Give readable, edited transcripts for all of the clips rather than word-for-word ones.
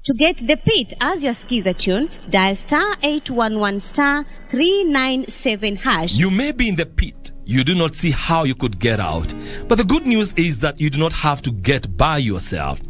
To get the pit as your skiza tune, dial star 811 star 397 hash. You may be in the pit. You do not see how you could get out. But the good news is that you do not have to get by yourself.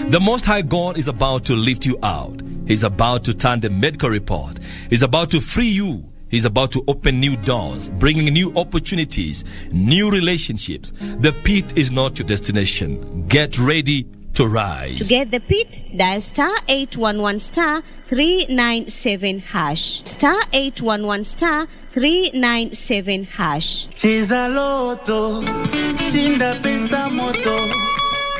The Most High God is about to lift you out. He's about to turn the medical report. He's about to free you. He's about to open new doors, bringing new opportunities, new relationships. The pit is not your destination. Get ready to rise. To get the pit, dial star 811 star 397 hash. Star 811 star 397 hash. Cheza loto, shinda pesa moto.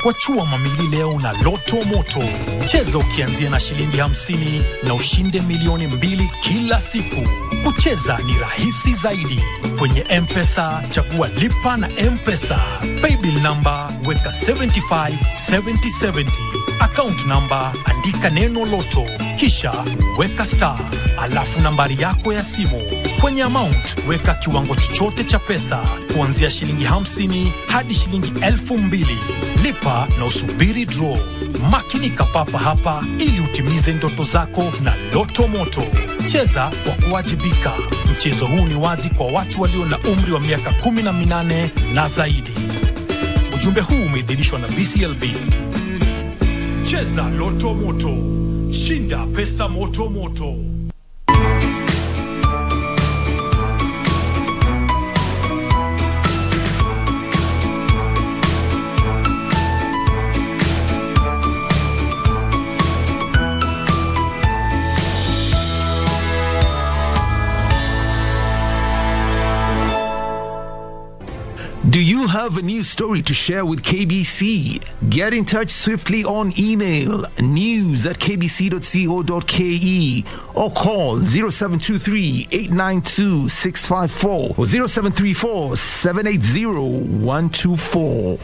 Wachua mamili leo na loto moto. Cheza ukianzia na shilingi 50 na ushinde milioni 2 kila siku. Kucheza ni rahisi zaidi. Kwenye M-Pesa, chagua lipa na M-Pesa. Paybill number, weka 757070. Account number, andika neno loto. Kisha, weka star. Alafu nambari yako ya simu. Kwenye amount, weka kiwango chochote cha pesa. Kuanzia shilingi 50 hadi shilingi 2,000. Lipa na usubiri draw. Makinika papa hapa ili utimize ndoto zako na Loto Moto. Cheza kwa kuwajibika. Mchezo huu ni wazi kwa watu walio na umri wa miaka 18 na zaidi. Ujumbe huu umeidhinishwa na BCLB. Cheza Loto Moto. Shinda pesa moto moto. Do you have a news story to share with KBC? Get in touch swiftly on email news@kbc.co.ke or call 0723-892-654 or 0734-780-124.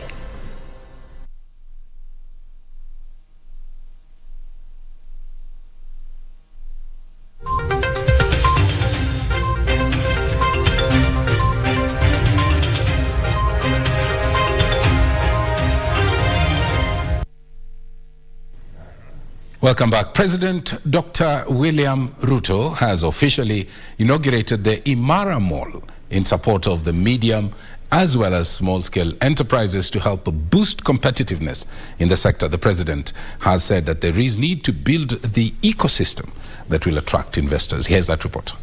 Welcome back. President Dr. William Ruto has officially inaugurated the Imara Mall in support of the medium as well as small-scale enterprises to help boost competitiveness in the sector. The president has said that there is need to build the ecosystem that will attract investors. Here's that report.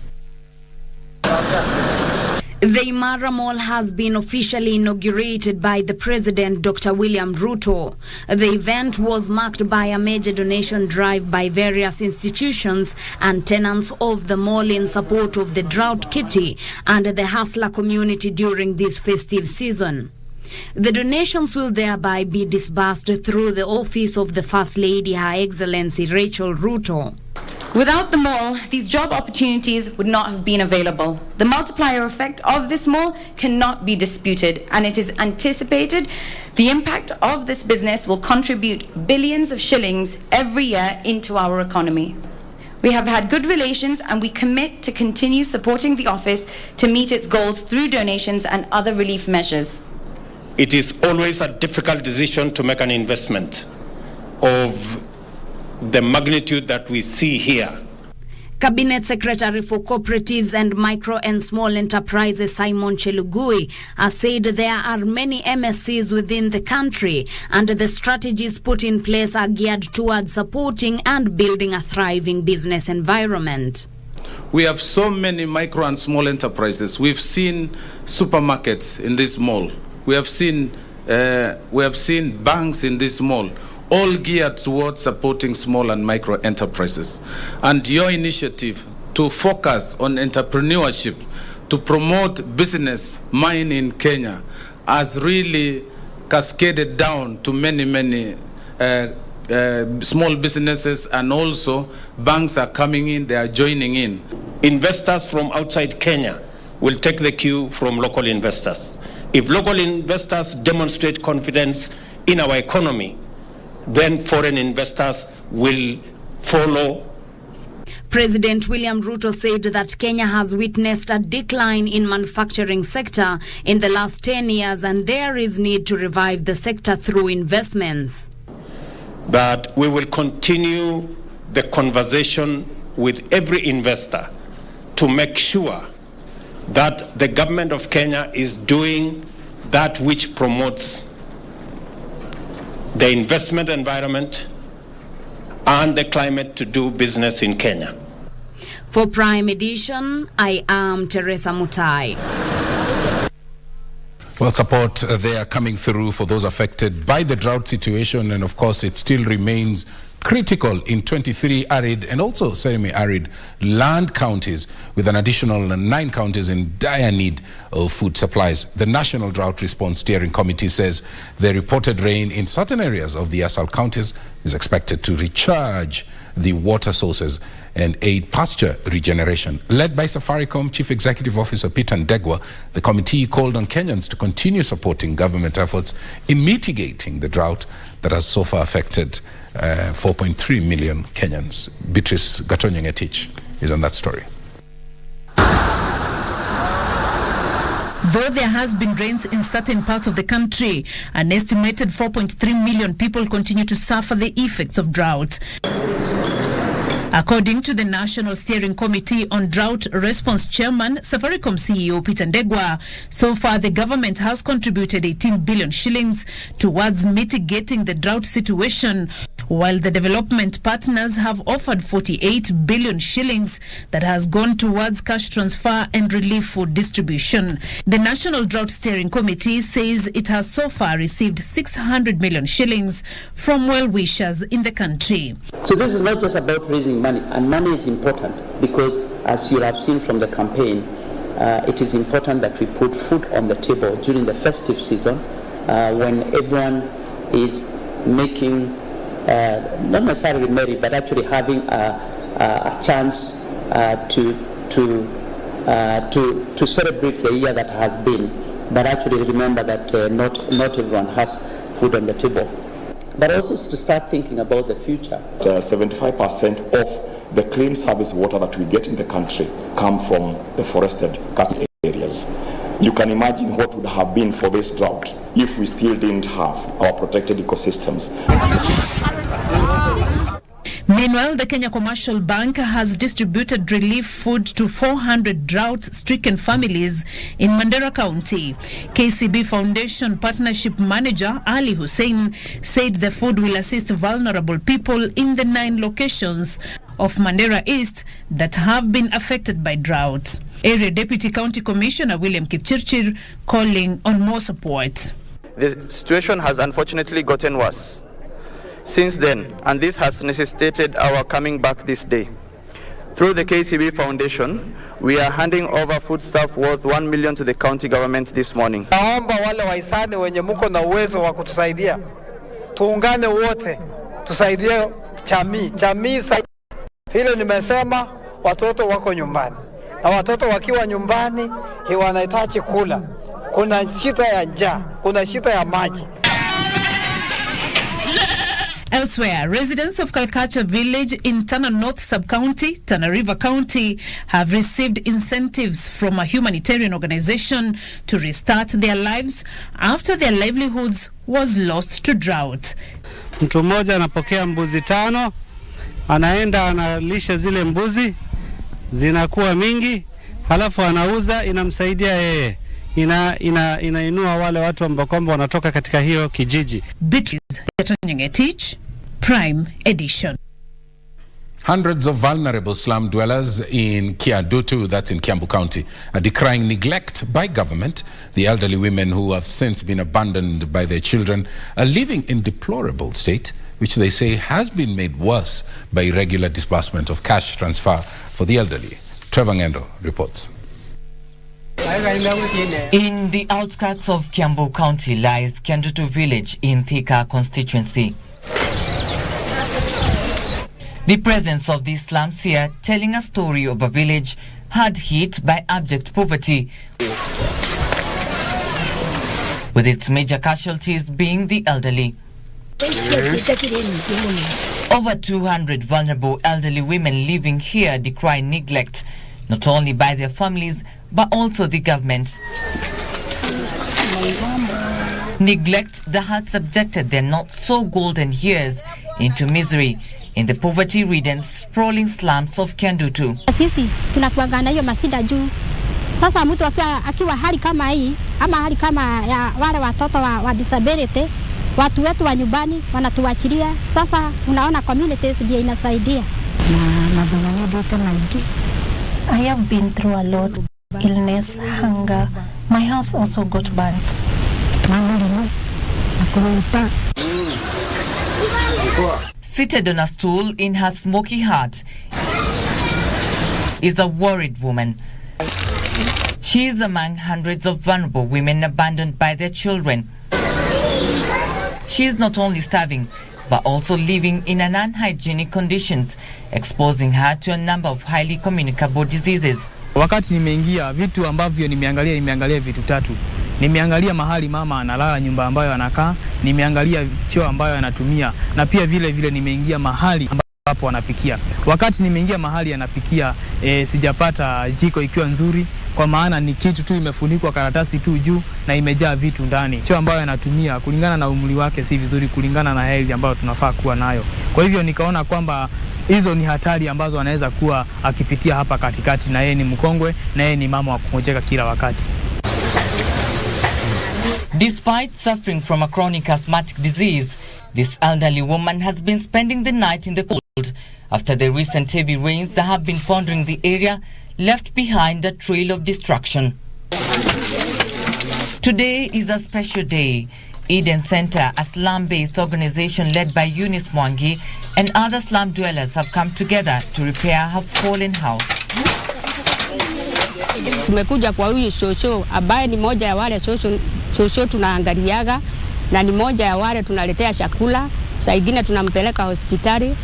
The Imara Mall has been officially inaugurated by the President, Dr. William Ruto. The event was marked by a major donation drive by various institutions and tenants of the mall in support of the Drought Kitty and the Hustler community during this festive season. The donations will thereby be disbursed through the office of the First Lady, Her Excellency Rachel Ruto. Without the mall, these job opportunities would not have been available. The multiplier effect of this mall cannot be disputed, and it is anticipated the impact of this business will contribute billions of shillings every year into our economy. We have had good relations, and we commit to continue supporting the office to meet its goals through donations and other relief measures. It is always a difficult decision to make an investment of the magnitude that we see here. Cabinet Secretary for Cooperatives and Micro and Small Enterprises Simon Chelugui has said there are many MSCs within the country and the strategies put in place are geared towards supporting and building a thriving business environment. We have so many micro and small enterprises. We've seen supermarkets in this mall. We have seen banks in this mall, all geared towards supporting small and micro enterprises. And your initiative to focus on entrepreneurship, to promote business mind in Kenya, has really cascaded down to many small businesses, and also banks are coming in, they are joining in. Investors from outside Kenya will take the cue from local investors. If local investors demonstrate confidence in our economy, then foreign investors will follow. President William Ruto said that Kenya has witnessed a decline in manufacturing sector in the last 10 years and there is need to revive the sector through investments. That we will continue the conversation with every investor to make sure that the government of Kenya is doing that which promotes the investment environment and the climate to do business in Kenya. For Prime Edition, I am Teresa Mutai. Well, support there coming through for those affected by the drought situation, and of course it still remains critical in 23 arid and also semi-arid land counties, with an additional 9 counties in dire need of food supplies. The National Drought Response Steering Committee says the reported rain in certain areas of the Asal counties is expected to recharge the water sources and aid pasture regeneration. Led by Safaricom Chief Executive Officer Peter Ndegwa, the committee called on Kenyans to continue supporting government efforts in mitigating the drought that has so far affected 4.3 million Kenyans. Beatrice Gatonyengetich is on that story. Though there has been rains in certain parts of the country, an estimated 4.3 million people continue to suffer the effects of drought. According to the National Steering Committee on Drought Response Chairman, Safaricom CEO Peter Ndegwa, so far the government has contributed 18 billion shillings towards mitigating the drought situation, while the development partners have offered 48 billion shillings that has gone towards cash transfer and relief food distribution. The National Drought Steering Committee says it has so far received 600 million shillings from well-wishers in the country. So this is not just about raising money, and money is important because, as you have seen from the campaign, it is important that we put food on the table during the festive season when everyone is making, not necessarily merry, but actually having a chance to celebrate the year that has been, but actually remember that not everyone has food on the table. But also to start thinking about the future. 75% of the clean service water that we get in the country come from the forested cut areas. You can imagine what would have been for this drought if we still didn't have our protected ecosystems. Meanwhile, the Kenya Commercial Bank has distributed relief food to 400 drought-stricken families in Mandera County. KCB Foundation Partnership Manager Ali Hussein said the food will assist vulnerable people in the 9 locations of Mandera East that have been affected by drought. Area Deputy County Commissioner William Kipchirchir calling on more support. The situation has unfortunately gotten worse since then, and this has necessitated our coming back this day. Through the KCB Foundation, we are handing over foodstuff worth 1 million to the county government this morning. Naomba wale wahisani wenye muko na uwezo wa kutusaidia, tuungane wote, tusaidie jamii. Hilo nimesema, watoto wako nyumbani, na watoto wakiwa nyumbani wanahitaji kula. Kuna shida ya njaa, kuna shida ya maji. Elsewhere, residents of Kalkacha village in Tana North Sub-County, Tana River County, have received incentives from a humanitarian organization to restart their lives after their livelihoods was lost to drought. Mtu mmoja anapokea mbuzi 5, anaenda analisha zile mbuzi, zinakuwa mingi, halafu anauza, inamsaidia yeye. Inainua wale watu ambao kwamba wanatoka katika hiyo kijiji. Prime Edition. Hundreds of vulnerable slum dwellers in Kiadutu, that's in Kiambu County, are decrying neglect by government. The elderly women who have since been abandoned by their children are living in deplorable state, which they say has been made worse by irregular disbursement of cash transfer for the elderly. Trevor Ngendo reports. In the outskirts of Kiambu County lies Kiandutu village in Thika constituency. The presence of these slums here telling a story of a village hard hit by abject poverty, with its major casualties being the elderly. Over 200 vulnerable elderly women living here decry neglect, not only by their families, but also the government. Neglect that has subjected their not so golden years into misery, in the poverty-ridden, sprawling slums of Kiandutu. Sisi tunakuanga na hiyo masida juu. Sasa mtu akiwa hali kama hii ama hali kama ya wale watoto wa disability, watu wetu wa nyumbani wanatuachilia. Sasa unaona communities ndio inasaidia. I have been through a lot, illness, hunger. My house also got burnt. Seated on a stool in her smoky hut is a worried woman. She is among hundreds of vulnerable women abandoned by their children. She is not only starving, but also living in an unhygienic conditions, exposing her to a number of highly communicable diseases. Wakati nimeingia vitu ambavyo nimeangalia vitu tatu. Nimeangalia mahali mama analala, nyumba ambayo anakaa, nimeangalia choo ambayo anatumia, na pia vile nimeingia mahali ambapo anapikia. Wakati nimeingia mahali anapikia, sijapata jiko ikiwa nzuri, kwa maana ni kitu tu imefunikwa karatasi tu juu na imejaa vitu ndani. Choo ambayo anatumia kulingana na umri wake si vizuri, kulingana na health ambayo tunafaa kuwa nayo. Kwa hivyo nikaona kwamba hizo ni hatari ambazo anaweza kuwa akipitia hapa katikati, na yeye ni mkongwe, na yeye ni mama wa kungojeka kila wakati. Despite suffering from a chronic asthmatic disease, this elderly woman has been spending the night in the cold after the recent heavy rains that have been pondering the area left behind a trail of destruction. Today is a special day. Eden Center, a slum-based organization led by Eunice Mwangi and other slum dwellers have come together to repair her fallen house. Tumekuja kwa huyu shosho ambaye ni moja ya wale shosho tunaangaliaga, na ni moja ya wale tunaletea chakula, saa ingine tunampeleka hospitali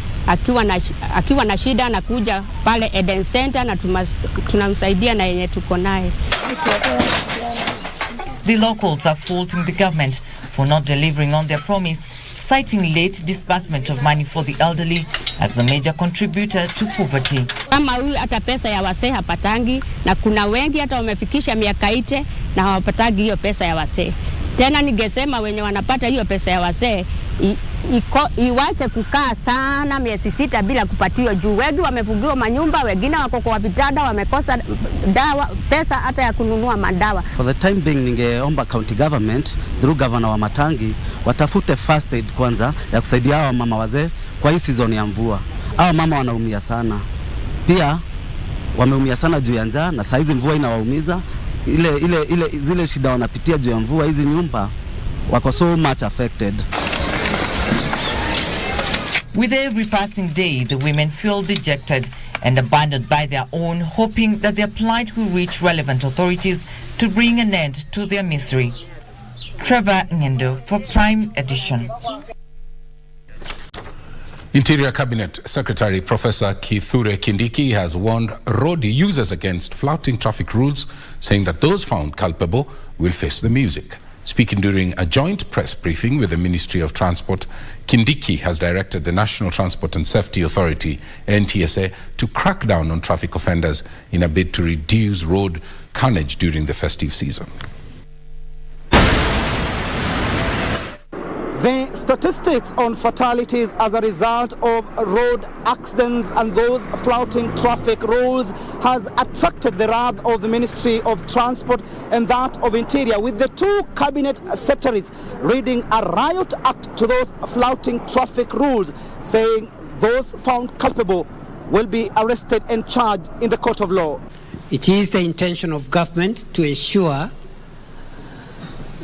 akiwa na shida na kuja pale Eden Center na tunamsaidia na yenye tuko naye. The locals are faulting the government for not delivering on their promise, citing late disbursement of money for the elderly as a major contributor to poverty. Kama huyu hata pesa ya wasee hapatangi, na kuna wengi hata wamefikisha miaka 8 na hawapatagi hiyo pesa ya wasee. Tena ningesema wenye wanapata hiyo pesa ya wasee iwache kukaa sana miezi 6 bila kupatiwa juu. Wengi wamefungiwa manyumba, wengine wako kwa vitanda, wamekosa dawa, pesa hata ya kununua madawa. For the time being, ningeomba county government through governor wa Matangi watafute first aid kwanza ya kusaidia hawa mama wazee kwa hii season ya mvua. Hawa mama wanaumia sana. Pia wameumia sana juu ya njaa, na saa hizi mvua inawaumiza. Zile shida wanapitia juu ya mvua, hizi nyumba wako so much affected. With every passing day, the women feel dejected and abandoned by their own, hoping that their plight will reach relevant authorities to bring an end to their misery. Trevor Ngendo for Prime Edition. Interior Cabinet Secretary Professor Kithure Kindiki has warned road users against flouting traffic rules, saying that those found culpable will face the music. Speaking during a joint press briefing with the Ministry of Transport, Kindiki has directed the National Transport and Safety Authority, NTSA, to crack down on traffic offenders in a bid to reduce road carnage during the festive season. The statistics on fatalities as a result of road accidents and those flouting traffic rules has attracted the wrath of the Ministry of Transport and that of Interior, with the two cabinet secretaries reading a riot act to those flouting traffic rules, saying those found culpable will be arrested and charged in the court of law. It is the intention of government to ensure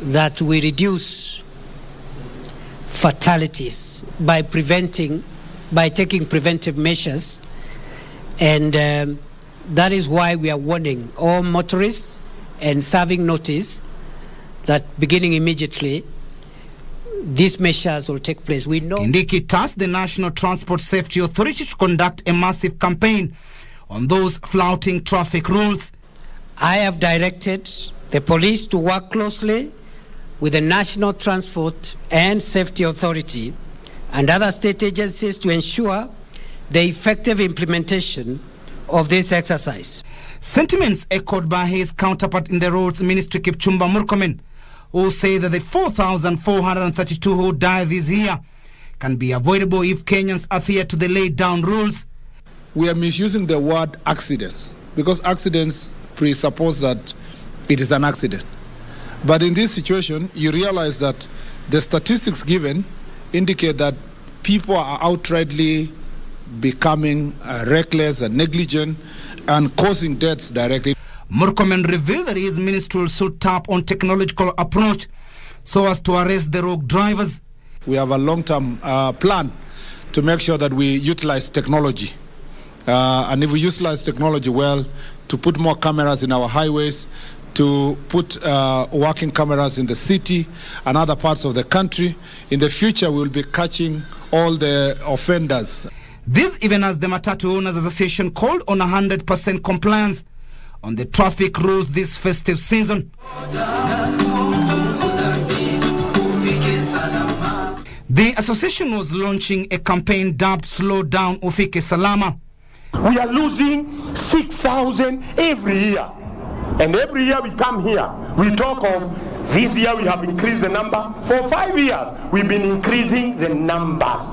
that we reduce fatalities by taking preventive measures, and that is why we are warning all motorists and serving notice that beginning immediately these measures will take place. We know Kindiki tasked the National Transport Safety Authority to conduct a massive campaign on those flouting traffic rules. I have directed the police to work closely with the National Transport and Safety Authority and other state agencies to ensure the effective implementation of this exercise. Sentiments echoed by his counterpart in the Roads Ministry, Kipchumba Murkomen, who say that the 4,432 who died this year can be avoidable if Kenyans adhere to the laid down rules. We are misusing the word accidents because accidents presuppose that it is an accident. But in this situation, you realize that the statistics given indicate that people are outrightly becoming reckless and negligent and causing deaths directly. Murkomen revealed that his ministry will soon tap on technological approach so as to arrest the rogue drivers. We have a long-term plan to make sure that we utilize technology. And if we utilize technology well, to put more cameras in our highways, to put working cameras in the city and other parts of the country, in the future we will be catching all the offenders. This even as the Matatu Owners Association called on 100% compliance on the traffic rules this festive season. The association was launching a campaign dubbed Slow Down Ufike Salama. We are losing 6,000 every year. And every year we come here, we talk of this year we have increased the number. For 5 years, we've been increasing the numbers.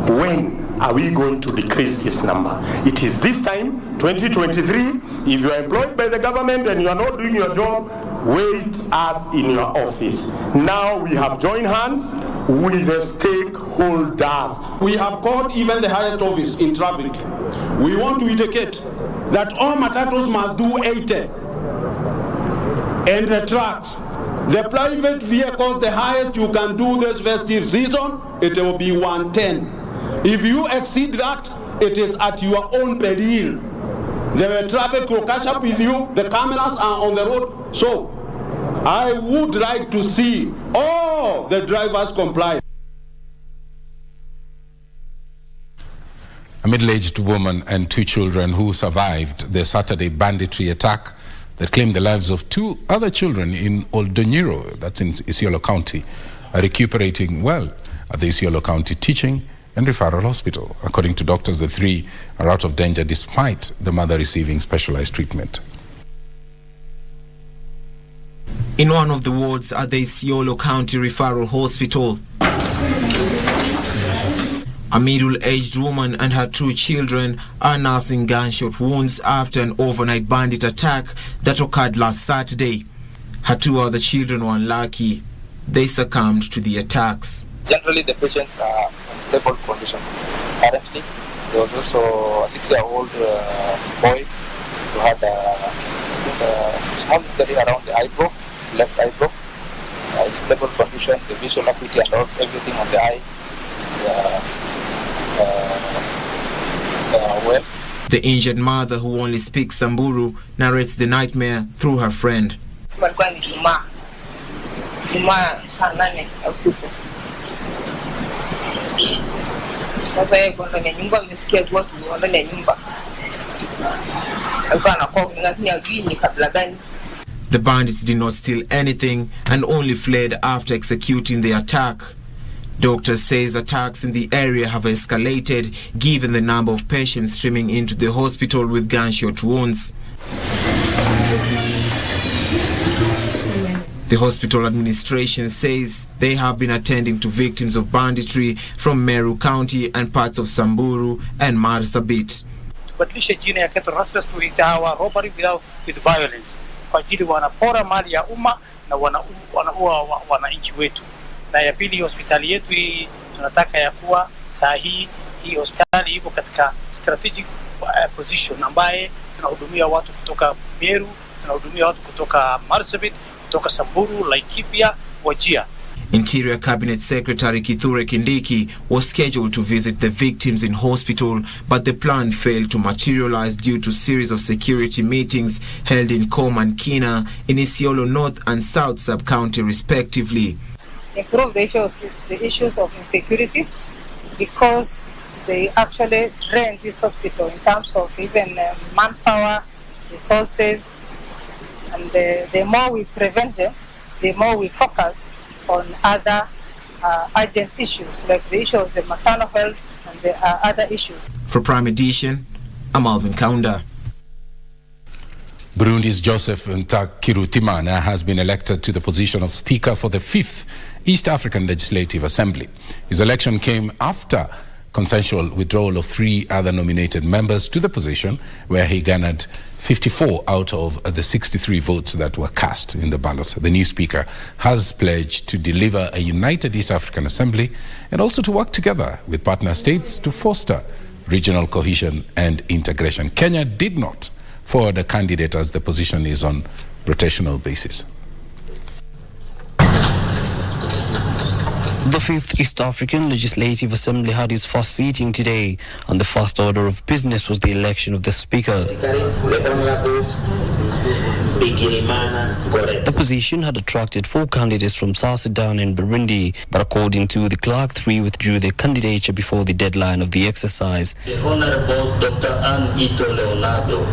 When are we going to decrease this number? It is this time, 2023. If you are employed by the government and you are not doing your job, wait us in your office. Now we have joined hands with the stakeholders. We have called even the highest office in traffic. We want to indicate that all matatus must do 80. And the trucks, the private vehicles, the highest you can do this festive season, it will be 110. If you exceed that, it is at your own peril. The traffic will catch up with you, the cameras are on the road. So, I would like to see all the drivers comply. A middle-aged woman and 2 children who survived the Saturday banditry attack that claimed the lives of 2 other children in Oldonyiro, that's in Isiolo County, are recuperating well at the Isiolo County Teaching and Referral Hospital. According to doctors, the 3 are out of danger despite the mother receiving specialized treatment. In one of the wards at the Isiolo County Referral Hospital, a middle-aged woman and her 2 children are nursing gunshot wounds after an overnight bandit attack that occurred last Saturday. Her 2 other children were unlucky. They succumbed to the attacks. Generally, the patients are in stable condition. Currently, there was also a 6-year-old boy who had a small injury around the eyebrow, left eyebrow. In stable condition, the visual acuity and everything on the eye. Well. The injured mother, who only speaks Samburu, narrates the nightmare through her friend. The bandits did not steal anything and only fled after executing the attack. Doctors says attacks in the area have escalated given the number of patients streaming into the hospital with gunshot wounds. The hospital administration says they have been attending to victims of banditry from Meru County and parts of Samburu and Marsabit. Tubadilishe jina ya Keto Rastas tuita hawa robbery with violence kwa ajili wanapora mali ya umma na wanaua wananchi wetu. Na ya pili, hospitali yetu hii tunataka ya kuwa saa hii hospitali iko katika strategic position ambaye tunahudumia watu kutoka Meru, tunahudumia watu kutoka Marsabit, kutoka Samburu, Laikipia, Wajir. Interior Cabinet Secretary Kithure Kindiki was scheduled to visit the victims in hospital, but the plan failed to materialize due to a series of security meetings held in Kom and Kina in Isiolo North and South Sub-County respectively. Improve the issues of insecurity because they actually drain this hospital in terms of even manpower, resources, and the more we prevent them, the more we focus on other urgent issues like the issue of the maternal health and the other issues. For Prime Edition, I'm Alvin Kaunda. Burundi's Joseph Ntakirutimana has been elected to the position of Speaker for the 5th East African Legislative Assembly. His election came after consensual withdrawal of 3 other nominated members to the position, where he garnered 54 out of the 63 votes that were cast in the ballot. The new speaker has pledged to deliver a united East African Assembly and also to work together with partner states to foster regional cohesion and integration. Kenya did not forward a candidate as the position is on rotational basis. The 5th East African Legislative Assembly had its first sitting today, and the first order of business was the election of the Speaker. The position had attracted 4 candidates from South Sudan and Burundi, but according to the clerk, 3 withdrew their candidature before the deadline of the exercise. The Honorable Dr. Ann Ito Leonardo,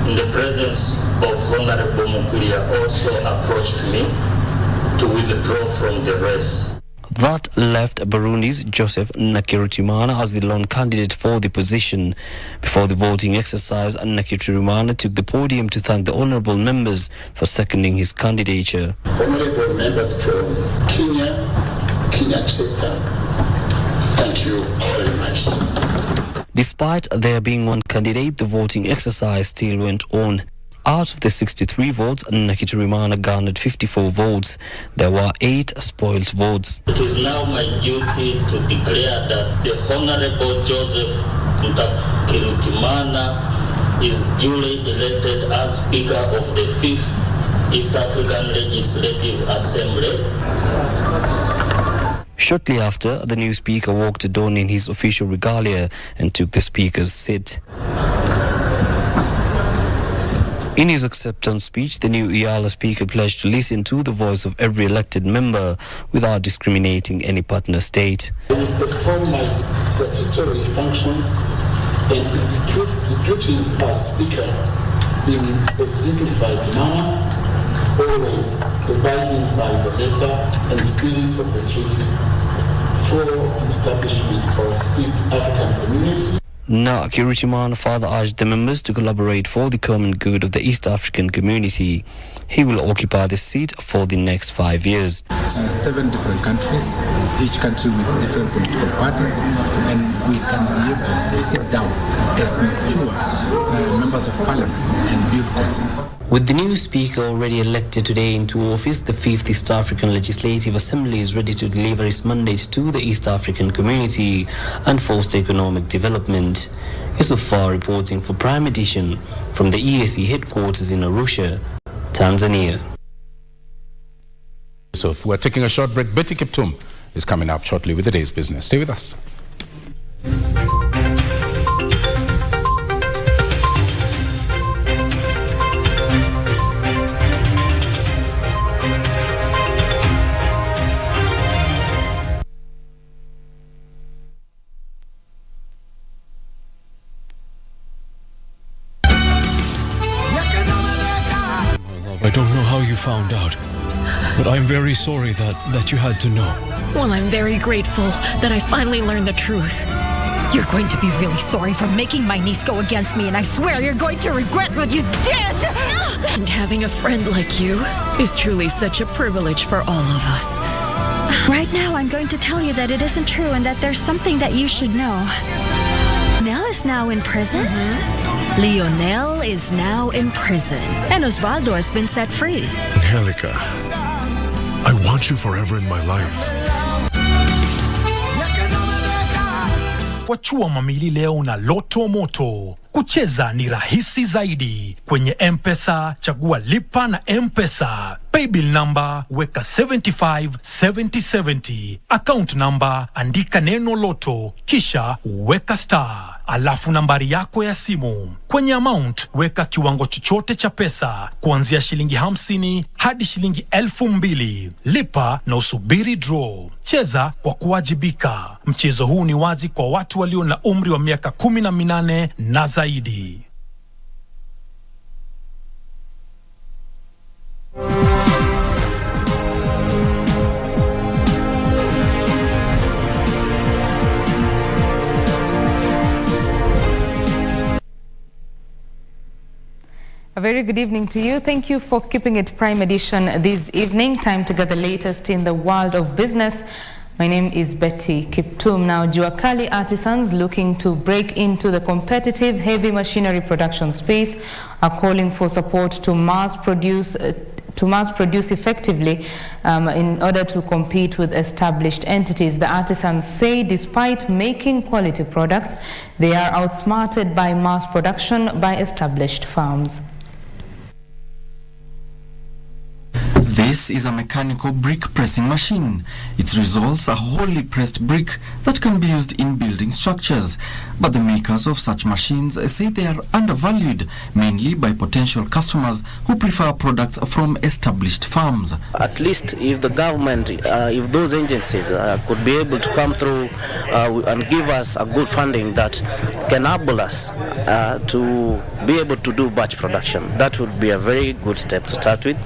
in the presence of Honorable Mukulia, also approached me to withdraw from the race. That left Burundi's Joseph Nakiritimana as the lone candidate for the position. Before the voting exercise, Nakiritimana took the podium to thank the honourable members for seconding his candidature. Honourable members from Kenya chapter, thank you very much. Despite there being one candidate, the voting exercise still went on. Out of the 63 votes, Nakiritimana garnered 54 votes. There were 8 spoiled votes. It is now my duty to declare that the Honorable Joseph Nakiritimana is duly elected as Speaker of the 5th East African Legislative Assembly. Shortly after, the new Speaker walked down in his official regalia and took the Speaker's seat. In his acceptance speech, the new EALA Speaker pledged to listen to the voice of every elected member without discriminating any partner state. I will perform my statutory functions and execute the duties as Speaker in a dignified manner, always abiding by the letter and spirit of the treaty for the establishment of East African Community. Nakiritimana further urged the members to collaborate for the common good of the East African community. He will occupy the seat for the next 5 years. 7 different countries, each country with different political parties, and we can be able to sit down as mature members of parliament and build consensus. With the new Speaker already elected today into office, the 5th East African Legislative Assembly is ready to deliver its mandate to the East African community and foster economic development. Yusufar reporting for Prime Edition from the EAC headquarters in Arusha, Tanzania. So we're taking a short break. Betty Kiptum is coming up shortly with the day's business. Stay with us. I don't know how you found out, but I'm very sorry that you had to know. Well, I'm very grateful that I finally learned the truth. You're going to be really sorry for making my niece go against me, and I swear you're going to regret what you did! And having a friend like you is truly such a privilege for all of us. Right now, I'm going to tell you that it isn't true and that there's something that you should know. Nell is now in prison. Lionel is now in prison, and Osvaldo has been set free. Angelica, I want you forever in my life. Wachua mamili leo na Loto Moto. Kucheza ni rahisi zaidi. Kwenye M-Pesa, chagua lipa na M-Pesa. Paybill number, weka 757070. Account number, andika neno Loto, kisha weka star. Alafu nambari yako ya simu. Kwenye amount, weka kiwango chochote cha pesa, kuanzia shilingi 50 hadi shilingi 2000. Lipa na usubiri draw. Cheza kwa kuwajibika. Mchezo huu ni wazi kwa watu walio na umri wa miaka 18 na zaidi. A very good evening to you. Thank you for keeping it Prime Edition this evening. Time to get the latest in the world of business. My name is Betty Kiptum. Now, Juakali artisans looking to break into the competitive heavy machinery production space are calling for support to mass produce effectively in order to compete with established entities. The artisans say despite making quality products, they are outsmarted by mass production by established firms. This is a mechanical brick pressing machine. It results a wholly pressed brick that can be used in building structures. But the makers of such machines say they are undervalued, mainly by potential customers who prefer products from established firms. At least if the government, if those agencies could be able to come through and give us a good funding that can enable us to be able to do batch production, that would be a very good step to start with.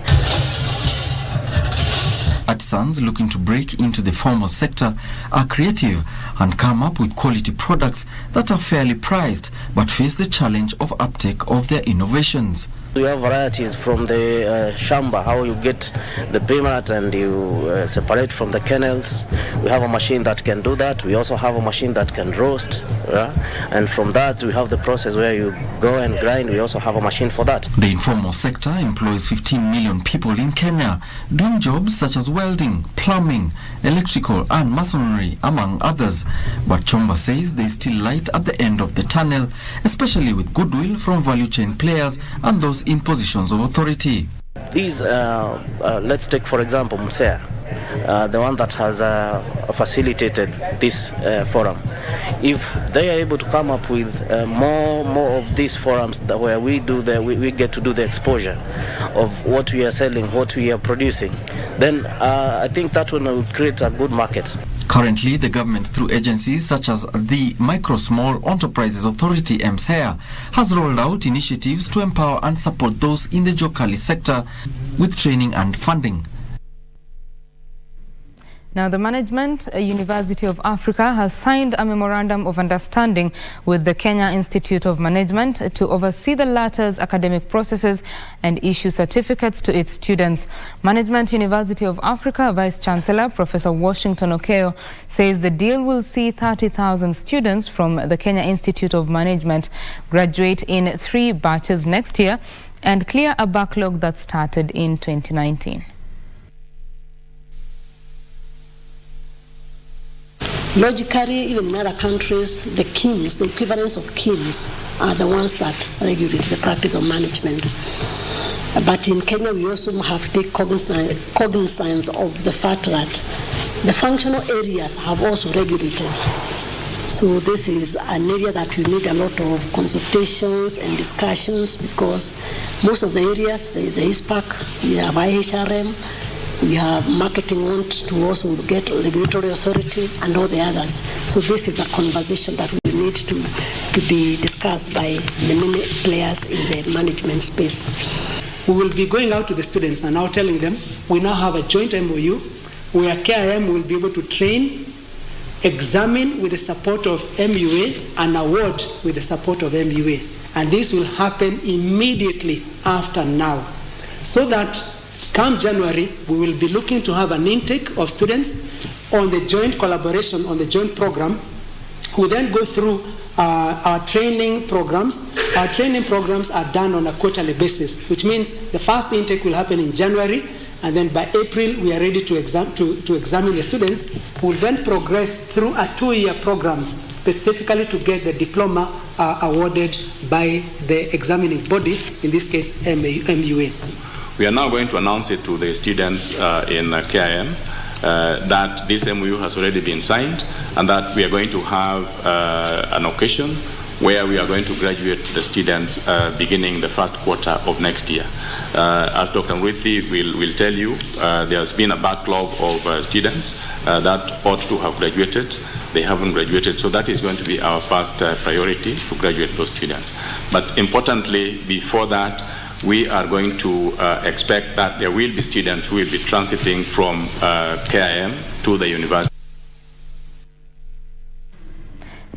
Artisans looking to break into the formal sector are creative and come up with quality products that are fairly priced but face the challenge of uptake of their innovations. We have varieties from the shamba, how you get the peanut and you separate from the kernels. We have a machine that can do that. We also have a machine that can roast. And from that we have the process where you go and grind. We also have a machine for that. The informal sector employs 15 million people in Kenya, doing jobs such as welding, plumbing, electrical and masonry, among others. But Chomba says there is still light at the end of the tunnel, especially with goodwill from value chain players and those in positions of authority. These, let's take for example Mboya, the one that has facilitated this forum. If they are able to come up with more of these forums where we get to do the exposure of what we are selling, what we are producing, then I think that one will create a good market. Currently, the government, through agencies such as the Micro Small Enterprises Authority, Mboya, has rolled out initiatives to empower and support those in the Juakali sector with training and funding. Now, the Management University of Africa has signed a memorandum of understanding with the Kenya Institute of Management to oversee the latter's academic processes and issue certificates to its students. Management University of Africa Vice Chancellor Professor Washington Okeyo says the deal will see 30,000 students from the Kenya Institute of Management graduate in 3 batches next year and clear a backlog that started in 2019. Logically, even in other countries, the KIMS, the equivalents of KIMS, are the ones that regulate the practice of management. But in Kenya, we also have to take cognizance of the fact that the functional areas have also regulated. So this is an area that we need a lot of consultations and discussions because most of the areas, there is a ISPAC, we have IHRM, we have marketing want to also get regulatory authority and all the others. So this is a conversation that we need to be discussed by the many players in the management space. We will be going out to the students and now telling them we now have a joint MOU where KIM will be able to train, examine with the support of MUA and award with the support of MUA. And this will happen immediately after now so that come January, we will be looking to have an intake of students on the joint collaboration, on the joint program. We then go through our training programs. Our training programs are done on a quarterly basis, which means the first intake will happen in January, and then by April we are ready to examine the students. We'll then progress through a 2-year program specifically to get the diploma awarded by the examining body, in this case MUA. We are now going to announce it to the students in KIM that this MOU has already been signed and that we are going to have an occasion where we are going to graduate the students beginning the first quarter of next year. As Dr. Murithi will tell you, there has been a backlog of students that ought to have graduated. They haven't graduated, so that is going to be our first priority, to graduate those students. But importantly, before that, we are going to expect that there will be students who will be transiting from KIM to the university.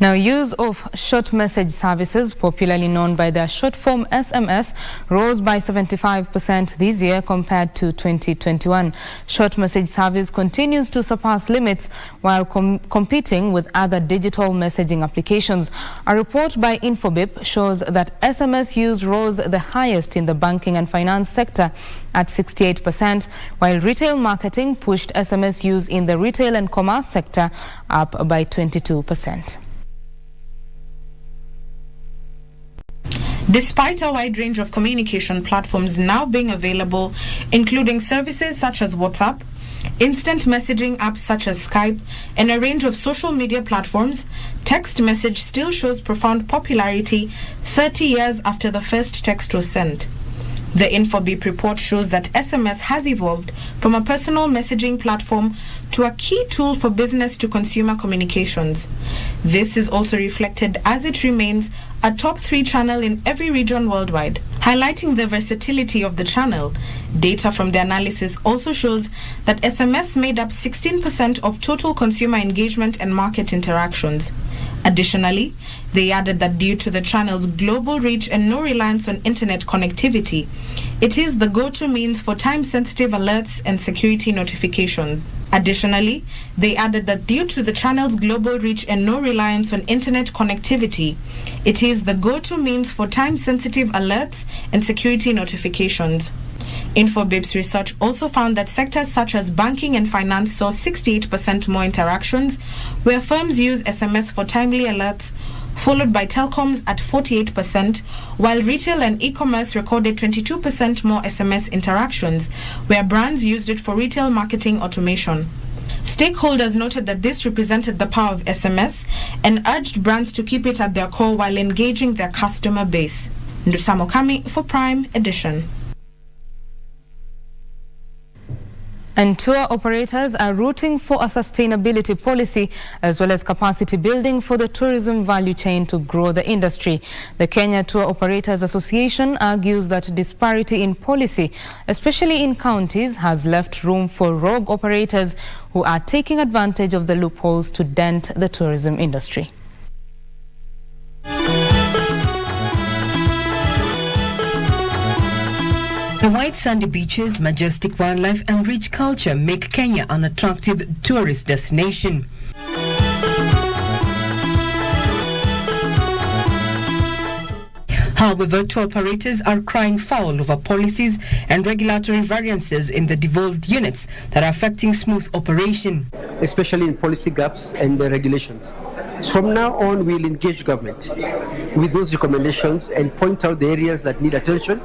Now, use of short message services, popularly known by their short form SMS, rose by 75% this year compared to 2021. Short message service continues to surpass limits while competing with other digital messaging applications. A report by Infobip shows that SMS use rose the highest in the banking and finance sector at 68%, while retail marketing pushed SMS use in the retail and commerce sector up by 22%. Despite a wide range of communication platforms now being available, including services such as WhatsApp, instant messaging apps such as Skype, and a range of social media platforms, text message still shows profound popularity 30 years after the first text was sent. The Infobip report shows that SMS has evolved from a personal messaging platform to a key tool for business to consumer communications. This is also reflected as it remains a top 3 channel in every region worldwide. Highlighting the versatility of the channel, data from the analysis also shows that SMS made up 16% of total consumer engagement and market interactions. Additionally, they added that due to the channel's global reach and no reliance on internet connectivity, it is the go-to means for time-sensitive alerts and security notifications. Additionally, they added that due to the channel's global reach and no reliance on internet connectivity, it is the go-to means for time-sensitive alerts and security notifications. Infobip's research also found that sectors such as banking and finance saw 68% more interactions, where firms use SMS for timely alerts, followed by telecoms at 48%, while retail and e-commerce recorded 22% more SMS interactions, where brands used it for retail marketing automation. Stakeholders noted that this represented the power of SMS and urged brands to keep it at their core while engaging their customer base. Ndusamo Kami for Prime Edition. And tour operators are rooting for a sustainability policy as well as capacity building for the tourism value chain to grow the industry. The Kenya Tour Operators Association argues that disparity in policy, especially in counties, has left room for rogue operators who are taking advantage of the loopholes to dent the tourism industry. The white sandy beaches, majestic wildlife and rich culture make Kenya an attractive tourist destination. However, tour operators are crying foul over policies and regulatory variances in the devolved units that are affecting smooth operation. Especially in policy gaps and the regulations. From now on, we'll engage government with those recommendations and point out the areas that need attention,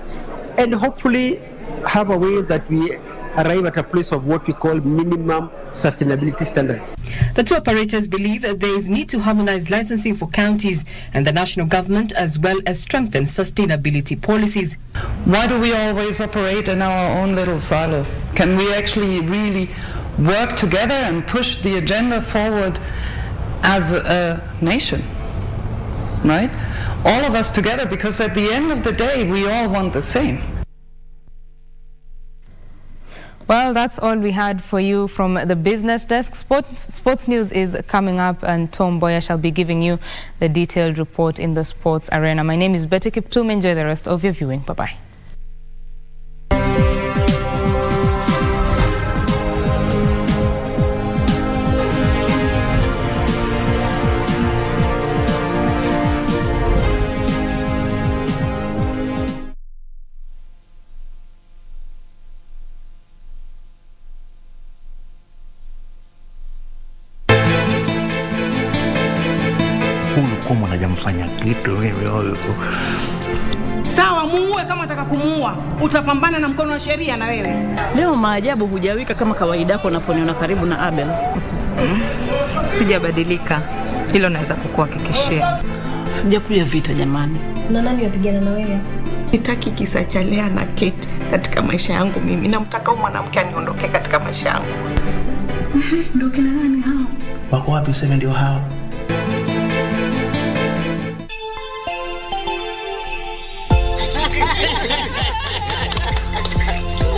and hopefully have a way that we arrive at a place of what we call minimum sustainability standards. The tour operators believe that there is need to harmonize licensing for counties and the national government as well as strengthen sustainability policies. Why do we always operate in our own little silo? Can we actually really work together and push the agenda forward as a nation, right? All of us together, because at the end of the day, we all want the same. Well, that's all we had for you from the business desk. Sports news is coming up, and Mboya shall be giving you the detailed report in the sports arena. My name is Betty Kiptum. Enjoy the rest of your viewing. Bye-bye. Ulikuwa unajamfanya kitu wewe. Sawa, muue kama ataka kumuua. Utapambana na mkono wa sheria na wewe. Leo maajabu hujawika kama kawaida yako unaponiona karibu na Abel. Sijabadilika. Hilo naweza kukuhakikishia. Sijakuja vita jamani. Na nani yapigana na wewe? Sitaki kisa cha Lea na Kate katika maisha yangu mimi. Namtaka mwanamke aniondoke katika maisha yangu. Ndio kina nani hao? Wako wapi useme ndio hao?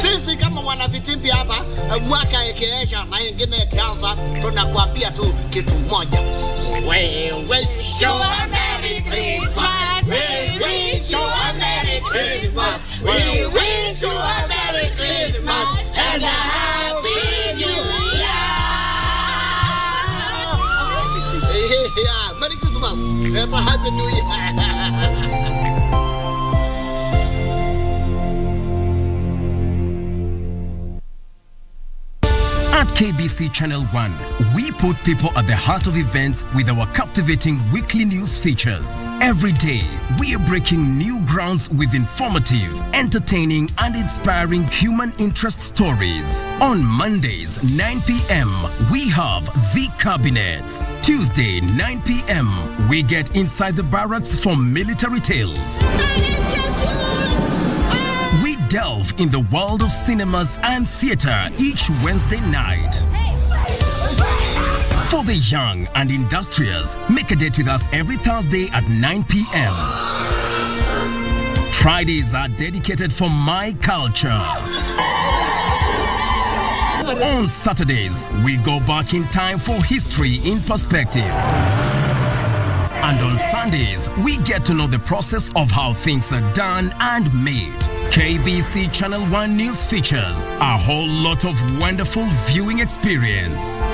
Sisi kama wana vitimbi hapa, mwaka ikiisha na ingine ikianza, tunakuambia tu kitu moja. We wish you a Merry Christmas. We wish you a Merry Christmas. We wish you a Merry Christmas and a Happy New Year. Yeah, Merry Christmas and a Happy New Year. At KBC Channel 1, we put people at the heart of events with our captivating weekly news features. Every day, we are breaking new grounds with informative, entertaining, and inspiring human interest stories. On Mondays, 9 p.m., we have The Cabinets. Tuesday, 9 p.m., we get inside the barracks for military tales. We delve in the world of cinemas and theater each Wednesday night. For the young and industrious, make a date with us every Thursday at 9 p.m. Fridays are dedicated for my culture. On Saturdays, we go back in time for history in perspective. And on Sundays, we get to know the process of how things are done and made. KBC Channel 1 News features a whole lot of wonderful viewing experience.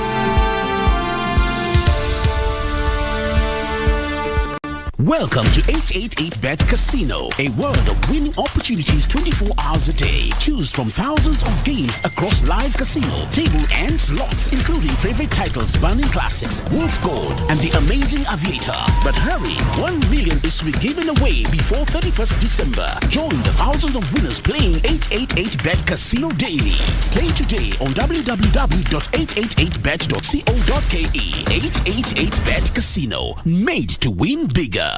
Welcome to 888bet Casino, a world of winning opportunities 24 hours a day. Choose from thousands of games across live casino, table and slots, including favorite titles Burning Classics, Wolf Gold, and The Amazing Aviator. But hurry, 1 million is to be given away before 31st December. Join the thousands of winners playing 888bet Casino daily. Play today on www.888bet.co.ke. 888bet Casino, made to win bigger.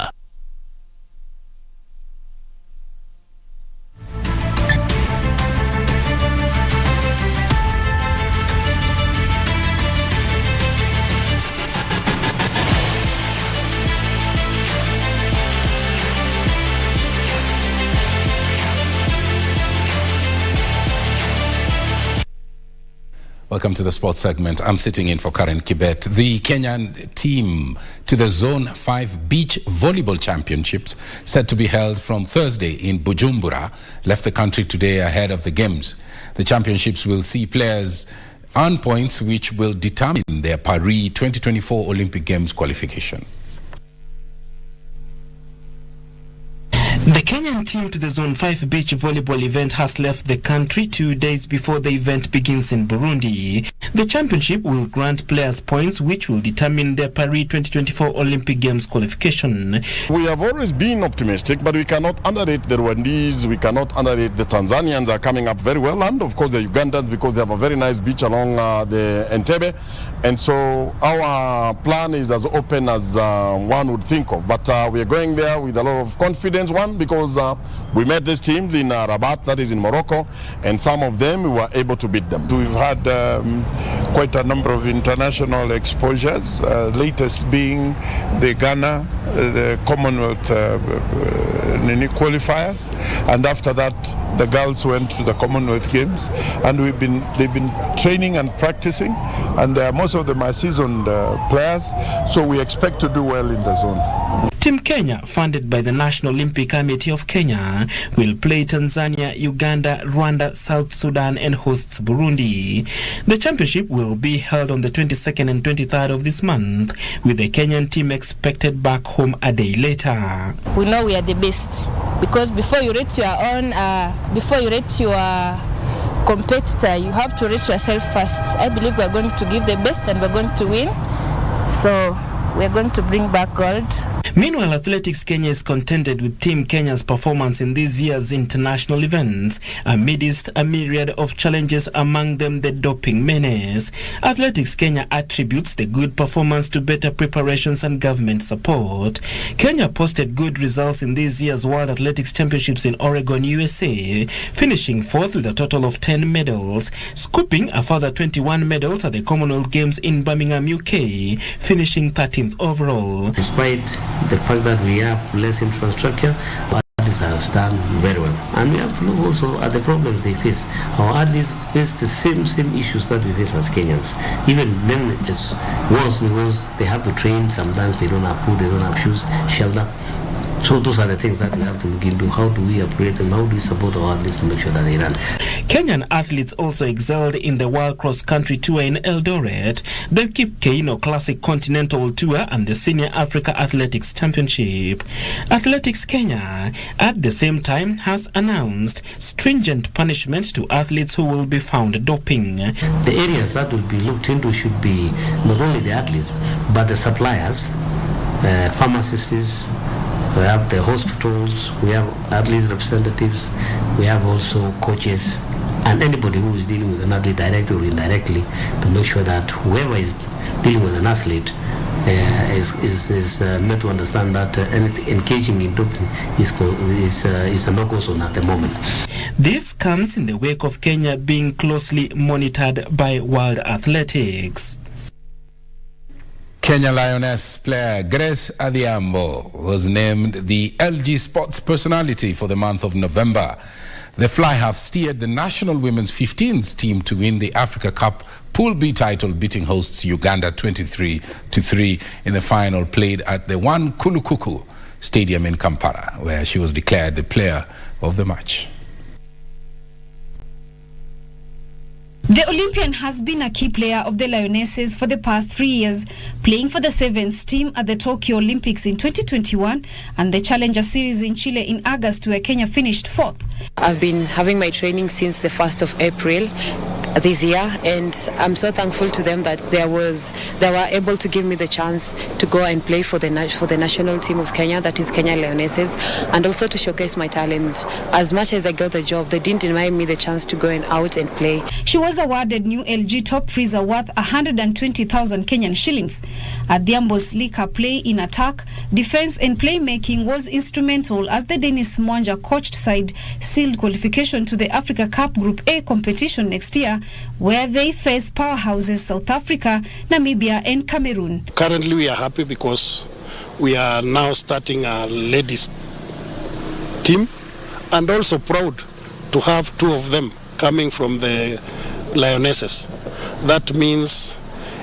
Welcome to the sports segment. I'm sitting in for Karen Kibet. The Kenyan team to the Zone 5 Beach Volleyball Championships, set to be held from Thursday in Bujumbura, left the country today ahead of the games. The championships will see players earn points which will determine their Paris 2024 Olympic Games qualification. The Kenyan team to the Zone 5 beach volleyball event has left the country 2 days before the event begins in Burundi. The championship will grant players points which will determine their Paris 2024 Olympic Games qualification. We have always been optimistic, but we cannot underrate the Rwandese, we cannot underrate the Tanzanians are coming up very well, and of course the Ugandans, because they have a very nice beach along the Entebbe. And so our plan is as open as one would think of. But we are going there with a lot of confidence, one, because we met these teams in Rabat, that is in Morocco, and some of them we were able to beat them. We've had quite a number of international exposures, latest being the Ghana, the Commonwealth qualifiers, and after that the girls went to the Commonwealth Games, and they've been training and practicing, and most of them are seasoned players, so we expect to do well in the zone. Team Kenya, funded by the National Olympic Committee of Kenya, will play Tanzania, Uganda, Rwanda, South Sudan, and hosts Burundi. The championship will be held on the 22nd and 23rd of this month, with the Kenyan team expected back home a day later. We know we are the best, because before you rate your own, before you rate your competitor, you have to rate yourself first. I believe we are going to give the best and we're going to win. So we are going to bring back gold. Meanwhile, Athletics Kenya is contented with Team Kenya's performance in this year's international events, amidst a myriad of challenges, among them the doping menace. Athletics Kenya attributes the good performance to better preparations and government support. Kenya posted good results in this year's World Athletics Championships in Oregon, USA, finishing fourth with a total of 10 medals, scooping a further 21 medals at the Commonwealth Games in Birmingham, UK, finishing 13th overall. Despite the fact that we have less infrastructure, but athletes have done very well. And we have to look also at the problems they face. Our athletes face the same issues that we face as Kenyans. Even then it's worse because they have to train. Sometimes they don't have food, they don't have shoes, shelter. So those are the things that we have to look into. How do we upgrade them? How do we support our athletes to make sure that they run? Kenyan athletes also excelled in the World Cross Country Tour in Eldoret, the Kipkeino Classic Continental Tour and the Senior Africa Athletics Championship. Athletics Kenya, at the same time, has announced stringent punishment to athletes who will be found doping. The areas that will be looked into should be not only the athletes, but the suppliers, pharmacists. We have the hospitals, we have athletes representatives, we have also coaches, and anybody who is dealing with an athlete directly or indirectly to make sure that whoever is dealing with an athlete is made to understand that engaging in doping is a no-go zone at the moment. This comes in the wake of Kenya being closely monitored by World Athletics. Kenya Lioness player Grace Adhiambo was named the LG Sports Personality for the month of November. The fly half steered the national women's 15s team to win the Africa Cup Pool B title, beating hosts Uganda 23-3 in the final played at the One Kulukuku Stadium in Kampala, where she was declared the player of the match. The Olympian has been a key player of the Lionesses for the past 3 years, playing for the Sevens team at the Tokyo Olympics in 2021 and the Challenger Series in Chile in August, where Kenya finished 4th. I've been having my training since the 1st of April this year, and I'm so thankful to them that they were able to give me the chance to go and play for the national team of Kenya, that is Kenya Lionesses, and also to showcase my talent. As much as I got the job, they didn't deny me the chance to go out and play. She was awarded new LG top freezer worth 120,000 Kenyan shillings. Adhiambo's sleeker play in attack, defense and playmaking was instrumental as the Dennis Mwanja coached side sealed qualification to the Africa Cup Group A competition next year, where they face powerhouses South Africa, Namibia and Cameroon. Currently we are happy because we are now starting a ladies team, and also proud to have 2 of them coming from the Lionesses. That means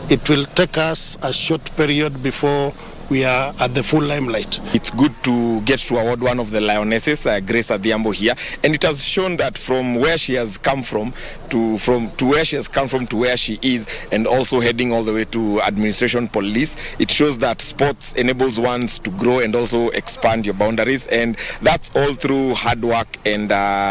it will take us a short period before we are at the full limelight. It's good to get to award one of the Lionesses, Grace Adhiambo here, and it has shown that from where she has come from to where she has come from to where she is, and also heading all the way to administration police, it shows that sports enables one to grow and also expand your boundaries, and that's all through hard work and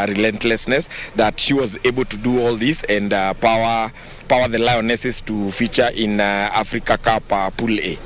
relentlessness that she was able to do all this and power the Lionesses to feature in Africa Cup Pool A.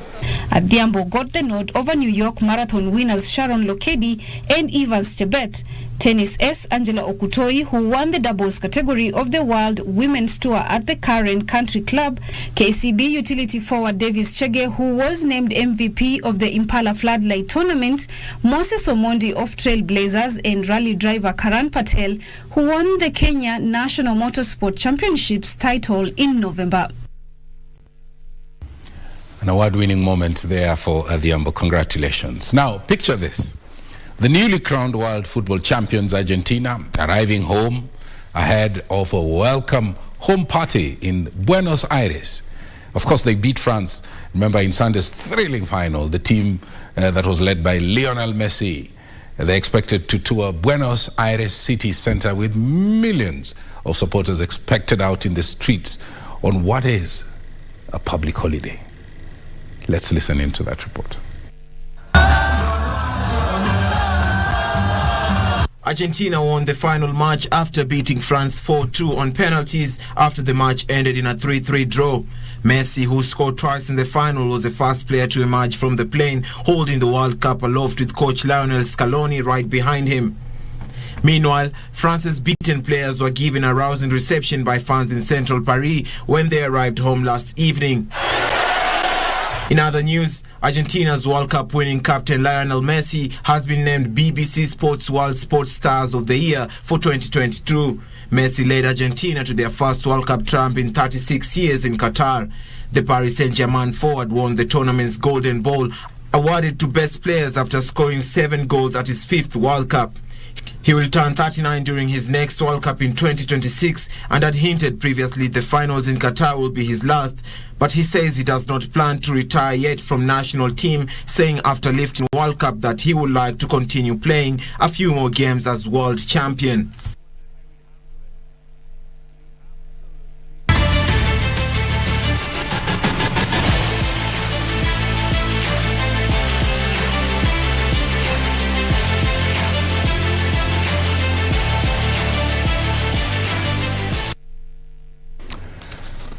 Adhiambo got the nod over New York Marathon winners Sharon Lokedi and Evans Chebet. Tennis S Angela Okutoi, who won the doubles category of the World Women's Tour at the Karen Country Club. KCB utility forward Davis Chege, who was named MVP of the Impala Floodlight Tournament. Moses Omondi of Trailblazers and rally driver Karan Patel, who won the Kenya National Motorsport Championships title in November. An award-winning moment there for Adhiambo. Congratulations. Now, picture this. The newly crowned world football champions Argentina arriving home ahead of a welcome home party in Buenos Aires. Of course, they beat France. Remember, in Sunday's thrilling final, the team that was led by Lionel Messi. They expected to tour Buenos Aires city center with millions of supporters expected out in the streets on what is a public holiday. Let's listen into that report. Argentina won the final match after beating France 4-2 on penalties after the match ended in a 3-3 draw. Messi, who scored twice in the final, was the first player to emerge from the plane, holding the World Cup aloft with coach Lionel Scaloni right behind him. Meanwhile, France's beaten players were given a rousing reception by fans in central Paris when they arrived home last evening. In other news, Argentina's World Cup winning captain Lionel Messi has been named BBC Sports World Sports Stars of the Year for 2022. Messi led Argentina to their first World Cup triumph in 36 years in Qatar. The Paris Saint-Germain forward won the tournament's Golden Ball awarded to best players after scoring 7 goals at his 5th World Cup. He will turn 39 during his next World Cup in 2026 and had hinted previously the finals in Qatar will be his last, but he says he does not plan to retire yet from national team, saying after lifting World Cup that he would like to continue playing a few more games as world champion.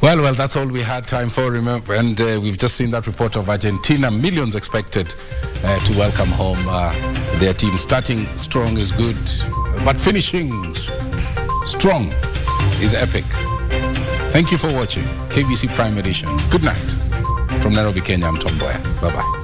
Well, that's all we had time for, remember, and we've just seen that report of Argentina. Millions expected to welcome home their team. Starting strong is good, but finishing strong is epic. Thank you for watching KBC Prime Edition. Good night. From Nairobi, Kenya, I'm Mboya. Bye-bye.